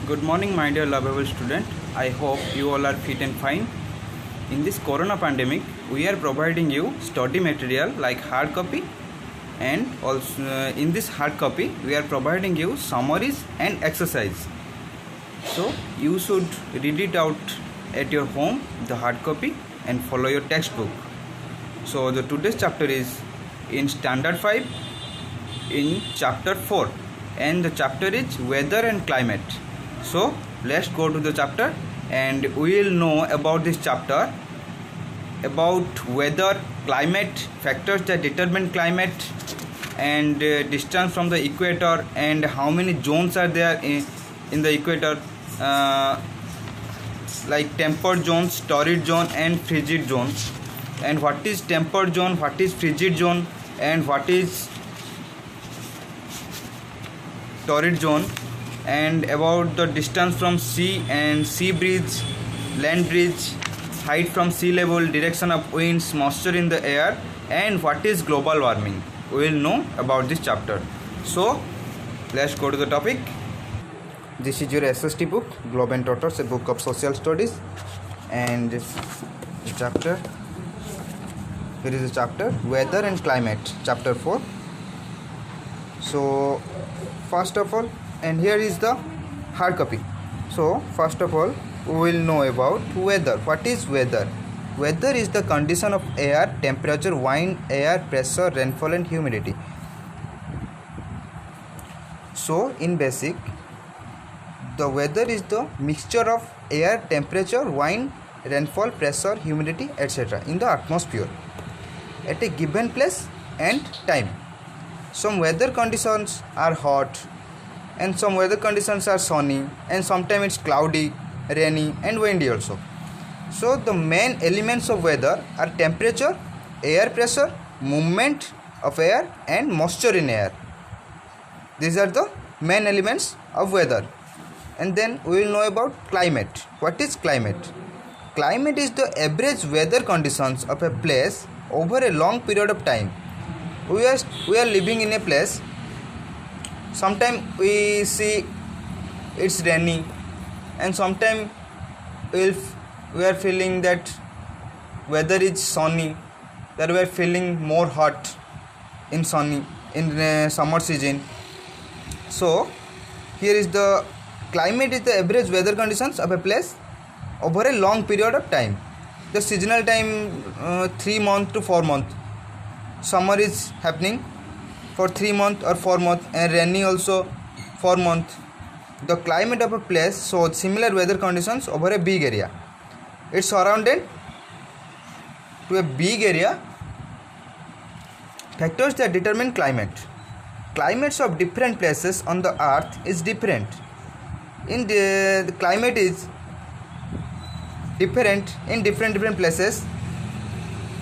Good morning, my dear lovable student. I hope you all are fit and fine. In this corona pandemic, we are providing you study material like hard copy, and also in this hard copy, we are providing you summaries and exercise. So you should read it out at your home, the hard copy, and follow your textbook. So the today's chapter is in Standard 5, in Chapter 4, and the chapter is Weather and Climate. So let's go to the chapter and we will know about this chapter about weather, climate, factors that determine climate, and distance from the equator, and how many zones are there in the equator, like temperate zone, torrid zone, and frigid zone, and what is temperate zone, what is frigid zone, and what is torrid zone, and about the distance from sea and sea breeze, land breeze, height from sea level, direction of winds, moisture in the air, and what is global warming. We will know about this chapter. So let's go to the topic. This is your SST book, Globe and Daughters, a book of social studies, and this the chapter. Here is the chapter Weather and Climate, chapter 4. So first of all, and here is the hard copy. So first of all, we will know about weather. What is weather? Weather is the condition of air, temperature, wind, air pressure, rainfall, and humidity. So in basic, the weather is the mixture of air, temperature, wind, rainfall, pressure, humidity, etc. in the atmosphere at a given place and time. Some weather conditions are hot, and some weather conditions are sunny, and sometimes it's cloudy, rainy, and windy also. So the main elements of weather are temperature, air pressure, movement of air, and moisture in air. These are the main elements of weather. And then we will know about climate. What is climate? Climate is the average weather conditions of a place over a long period of time. We are living in a place. Sometimes we see it's rainy, and sometimes we are feeling that weather is sunny, that we are feeling more hot in summer season. So here is the climate is the average weather conditions of a place over a long period of time. The seasonal time 3 months to 4 months. Summer is happening for 3 months or 4 months, and rainy also 4 months. The climate of a place shows similar weather conditions over a big area. It's surrounded to a big area. Factors that determine climate. Climates of different places on the earth is different. The climate is different in different places.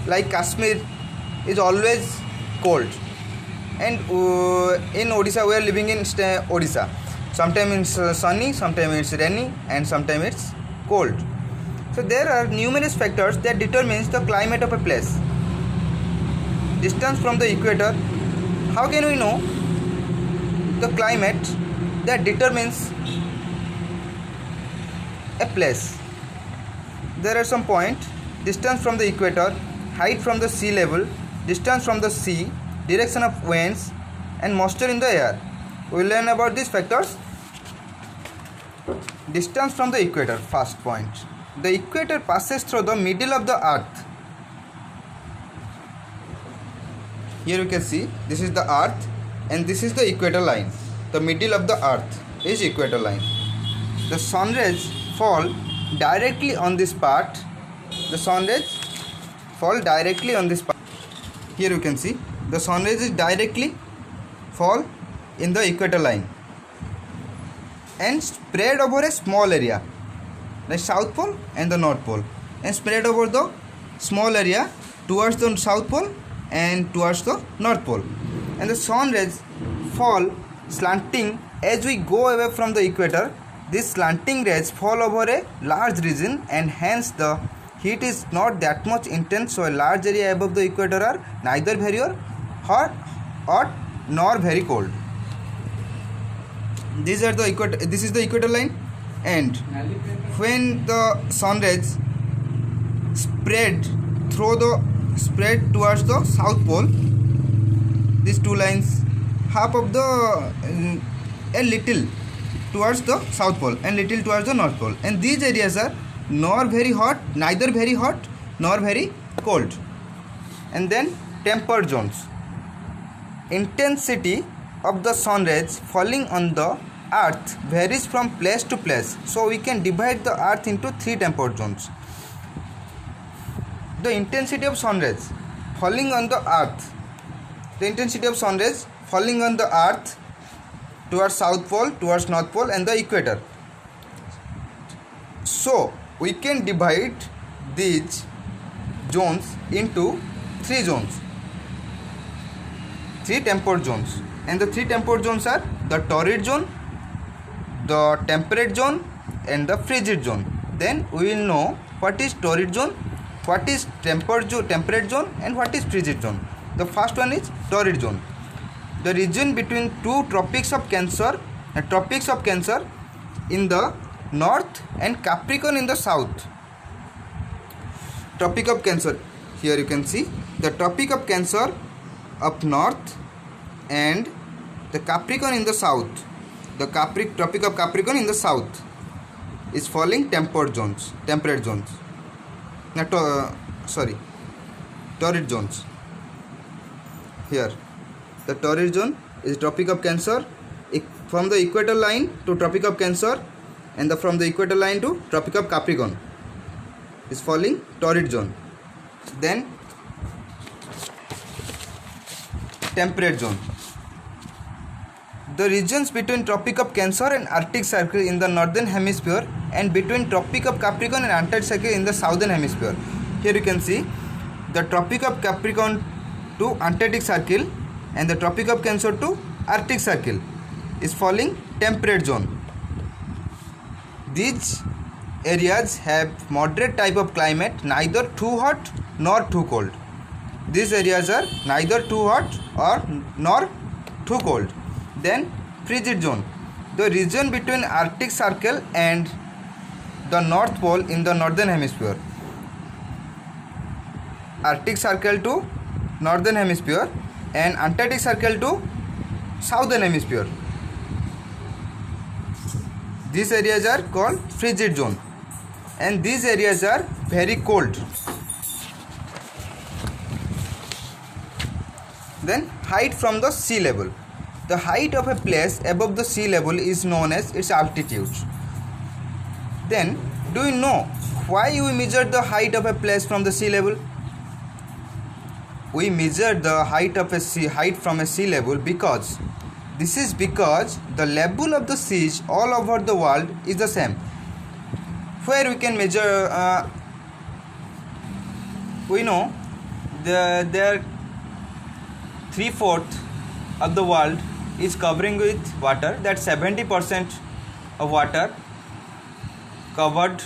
Like Kashmir is always cold, and in Odisha we are living in Odisha. Sometimes it's sunny, sometimes it's rainy, and sometimes it's cold. So there are numerous factors that determines the climate of a place. Distance from the equator. How can we know the climate that determines a place? There are some points. Distance from the equator, height from the sea level, distance from the sea, direction of winds, and moisture in the air. We will learn about these factors. Distance from the equator, first point. The equator passes through the middle of the earth. Here you can see this is the earth, and this is the equator line. The middle of the earth is equator line. The sun rays fall directly on this part. The sun rays fall directly on this part. Here you can see the sun rays is directly fall in the equator line and spread over a small area, like South Pole and the North Pole, and spread over the small area towards the South Pole and towards the North Pole. And the sun rays fall slanting as we go away from the equator. These slanting rays fall over a large region, and hence the heat is not that much intense. So a large area above the equator are neither very hot nor very cold. This is the equator line, and when the sun rays spread towards the south pole, these two lines, half of the a little towards the south pole and little towards the north pole, and these areas are neither very hot nor very cold. And then tempered zones. Intensity of the sun rays falling on the earth varies from place to place, so we can divide the earth into three tempered zones. The intensity of sun rays falling on the earth, towards south pole, towards north pole and the equator. So we can divide these zones into three tempered zones, and the three tempered zones are the torrid zone, the temperate zone and the frigid zone. Then we will know what is torrid zone, what is temperate zone and what is frigid zone. The first one is torrid zone, the region between two tropics of Cancer in the north and Capricorn in the south. Tropic of Cancer, here you can see the Tropic of Cancer up north and the Capricorn in the south. The Tropic of Capricorn in the south is falling temperate zones. Torrid zones. Here the torrid zone is Tropic of Cancer from the equator line to Tropic of Cancer, and from the equator line to Tropic of Capricorn is falling torrid zone. Then temperate zone, the regions between Tropic of Cancer and Arctic Circle in the northern hemisphere and between Tropic of Capricorn and Antarctic Circle in the southern hemisphere. Here you can see the Tropic of Capricorn to Antarctic Circle and the Tropic of Cancer to Arctic Circle is falling temperate zone. These areas have moderate type of climate, neither too hot nor too cold. These areas are neither too hot nor too cold. Then frigid zone, the region between Arctic Circle and the North Pole in the northern hemisphere. Arctic Circle to northern hemisphere and Antarctic Circle to southern hemisphere. These areas are called frigid zone, and these areas are very cold. Then height from the sea level. The height of a place above the sea level is known as its altitude. Then, do you know why we measure the height of a place from the sea level? We measure the height from a sea level because the level of the seas all over the world is the same. Where we can measure, we know there 3/4 of the world is covering with water. That 70% of water covered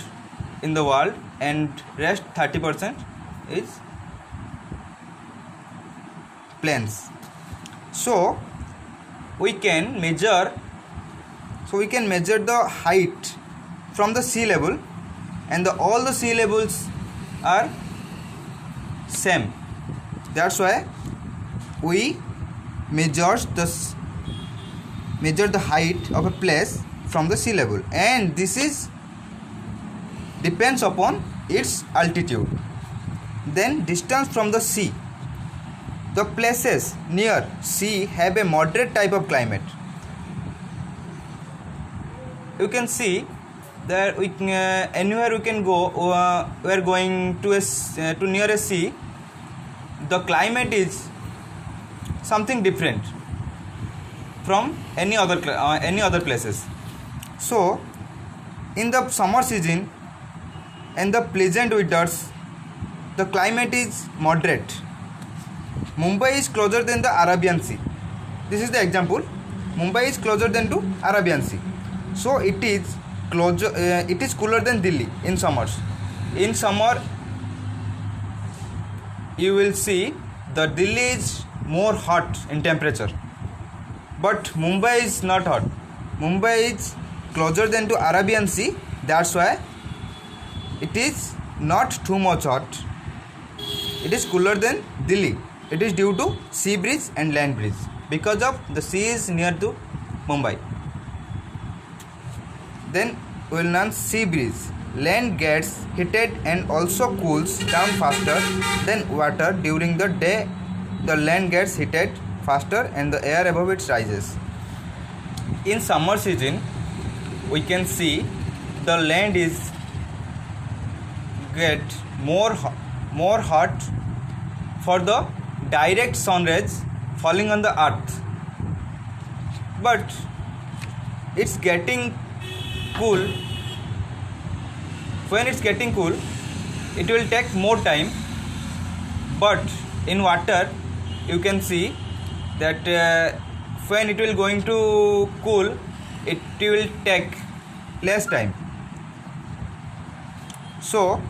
in the world, and rest 30% is plains. So we can measure the height from the sea level, and all the sea levels are same. That's why we measure the height of a place from the sea level, and this depends upon its altitude. Then distance from the sea. The places near sea have a moderate type of climate. You can see that anywhere we can go. We are going to near a sea. The climate is something different from any other places. So in the summer season and the pleasant winters, the climate is moderate. Mumbai is closer than the Arabian Sea. This is the example. Mumbai is closer than to Arabian Sea, so it is cooler than Delhi in summers. In summer, you will see the Delhi is more hot in temperature, but Mumbai is not hot. Mumbai is closer than to Arabian Sea. That's why it is not too much hot. It is cooler than Delhi. It is due to sea breeze and land breeze, because of the sea is near to Mumbai. Then we will learn sea breeze. Land gets heated and also cools down faster than water. During the day, the land gets heated faster and the air above it rises. In summer season, we can see the land is get more hot for the direct sun rays falling on the earth, but it's getting cool. When it's getting cool, it will take more time, but in water you can see that when it will going to cool, it will take less time. So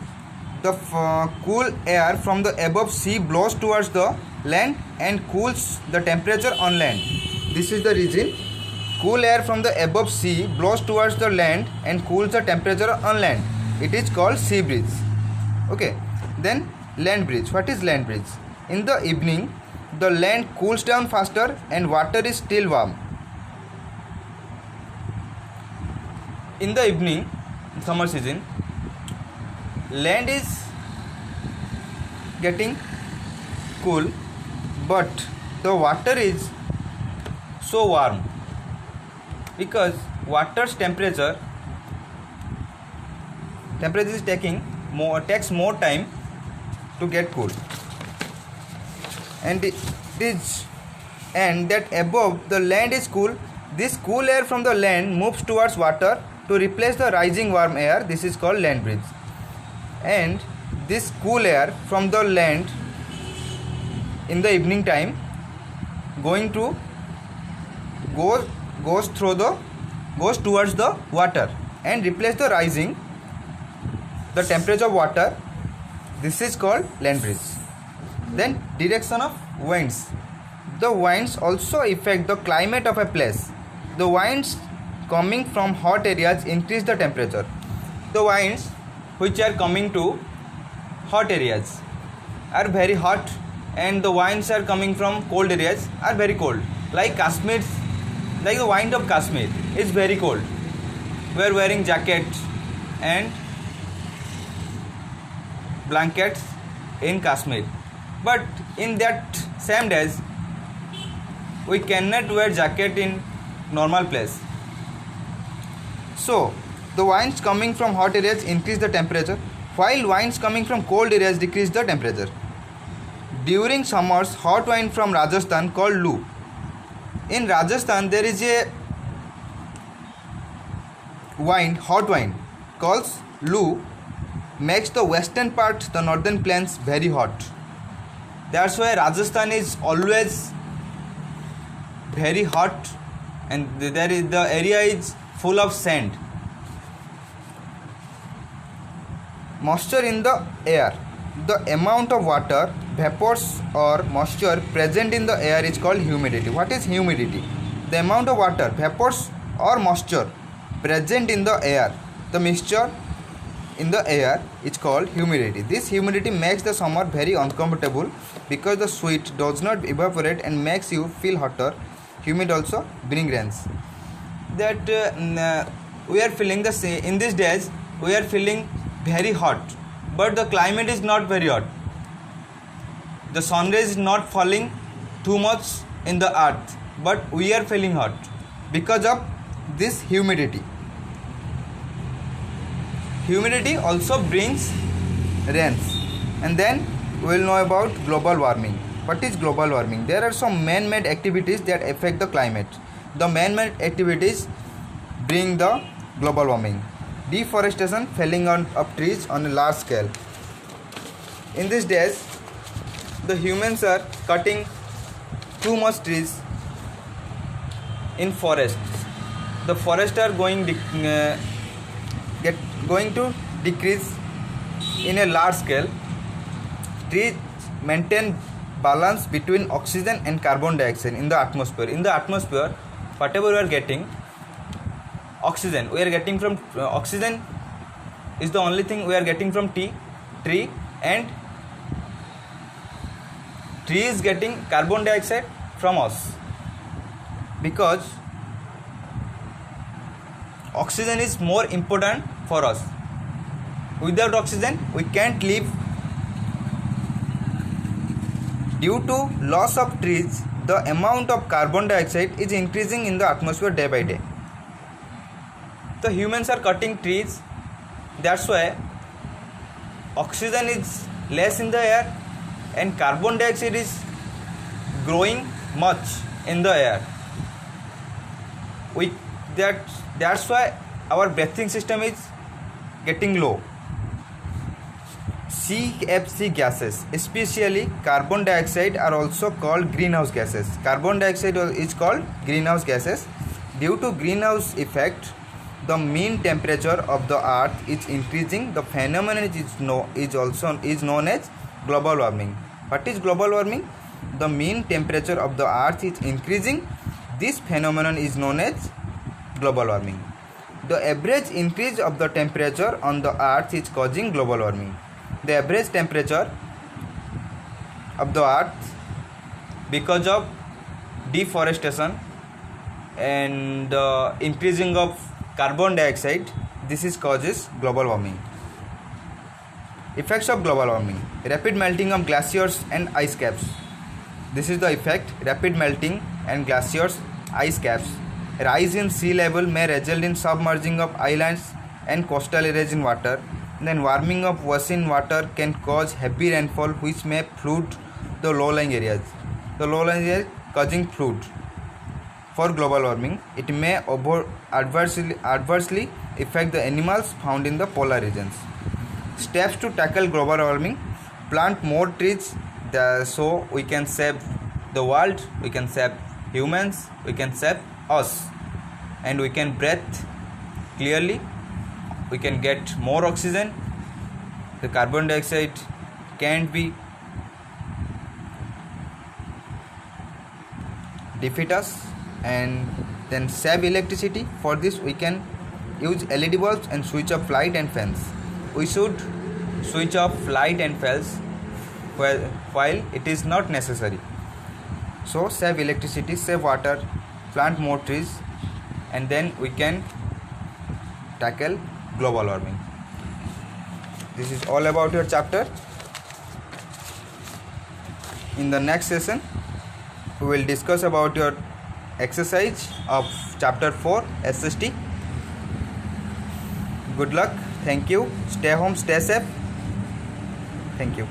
the cool air from the above sea blows towards the land and cools the temperature on land. This is the reason cool air from the above sea blows towards the land and cools the temperature on land. It is called sea breeze. Okay, then land breeze. What is land breeze? In the evening, the land cools down faster and water is still warm. In the evening, summer season, land is getting cool, but the water is so warm, because water's temperature is takes more time to get cool, and that above the land is cool. This cool air from the land moves towards water to replace the rising warm air. This is called land breeze. And this cool air from the land in the evening time goes towards the water and replace the rising the temperature of water. This is called land breeze. Then direction of winds. The winds also affect the climate of a place. The winds coming from hot areas increase the temperature. The winds which are coming to hot areas are very hot, and the winds are coming from cold areas are very cold. Like Kashmir, like the wind of Kashmir is very cold. We are wearing jackets and blankets in Kashmir, but in that same days we cannot wear jacket in normal place. So the winds coming from hot areas increase the temperature, while winds coming from cold areas decrease the temperature. During summers, hot wind from Rajasthan called Lu. In Rajasthan there is a hot wind called Lu, makes the western part, the northern plains, very hot. That's why Rajasthan is always very hot, and the area is full of sand. Moisture in the air. The amount of water, vapors or moisture present in the air is called humidity. What is humidity? The amount of water, vapors or moisture present in the air, the mixture in the air is called humidity. This humidity makes the summer very uncomfortable because the sweat does not evaporate and makes you feel hotter. Humid also bring rains. That we are feeling the same in these days. We are feeling very hot, but the climate is not very hot. The sun rays is not falling too much in the earth, but we are feeling hot because of this humidity. Humidity also brings rains. And then we will know about global warming. What is global warming? There are some man-made activities that affect the climate. The man-made activities bring the global warming. Deforestation, felling of trees on a large scale. In these days, the humans are cutting too much trees in forests. The forests are going to decrease in a large scale. Trees maintain balance between oxygen and carbon dioxide in the atmosphere. In the atmosphere, whatever we are getting, oxygen we are getting from oxygen is the only thing we are getting from tree, and tree is getting carbon dioxide from us, because oxygen is more important for us. Without oxygen we can't live. Due to loss of trees, the amount of carbon dioxide is increasing in the atmosphere day by day. The humans are cutting trees, that's why oxygen is less in the air and carbon dioxide is growing much in the air. That's why our breathing system is getting low. CFC gases, especially carbon dioxide, are also called greenhouse gases. Carbon dioxide is called greenhouse gases. Due to greenhouse effect, the mean temperature of the earth is increasing. The phenomenon is known as global warming. What is global warming? The mean temperature of the earth is increasing. This phenomenon is known as global warming. The average increase of the temperature on the earth is causing global warming. The average temperature of the earth, because of deforestation and increasing of carbon dioxide, this is causes global warming. Effects of global warming: rapid melting of glaciers and ice caps. This is the effect. Rapid melting and glaciers, ice caps. Rise in sea level may result in submerging of islands and coastal areas in water. Then warming of ocean water can cause heavy rainfall, which may flood the low-lying areas. The low-lying areas causing flood. For global warming, it may adversely affect the animals found in the polar regions. Steps to tackle global warming: plant more trees, so we can save the world, we can save humans, we can save us, and we can breathe clearly. We can get more oxygen. The carbon dioxide can't be defeat us. And then save electricity. For this we can use LED bulbs and switch off light and fans. We should switch off light and fans while it is not necessary. So save electricity, save water, plant more trees, and then we can tackle global warming. This is all about your chapter. In the next session we will discuss about your exercise of chapter 4 SST. Good luck. Thank you. Stay home, stay safe. Thank you.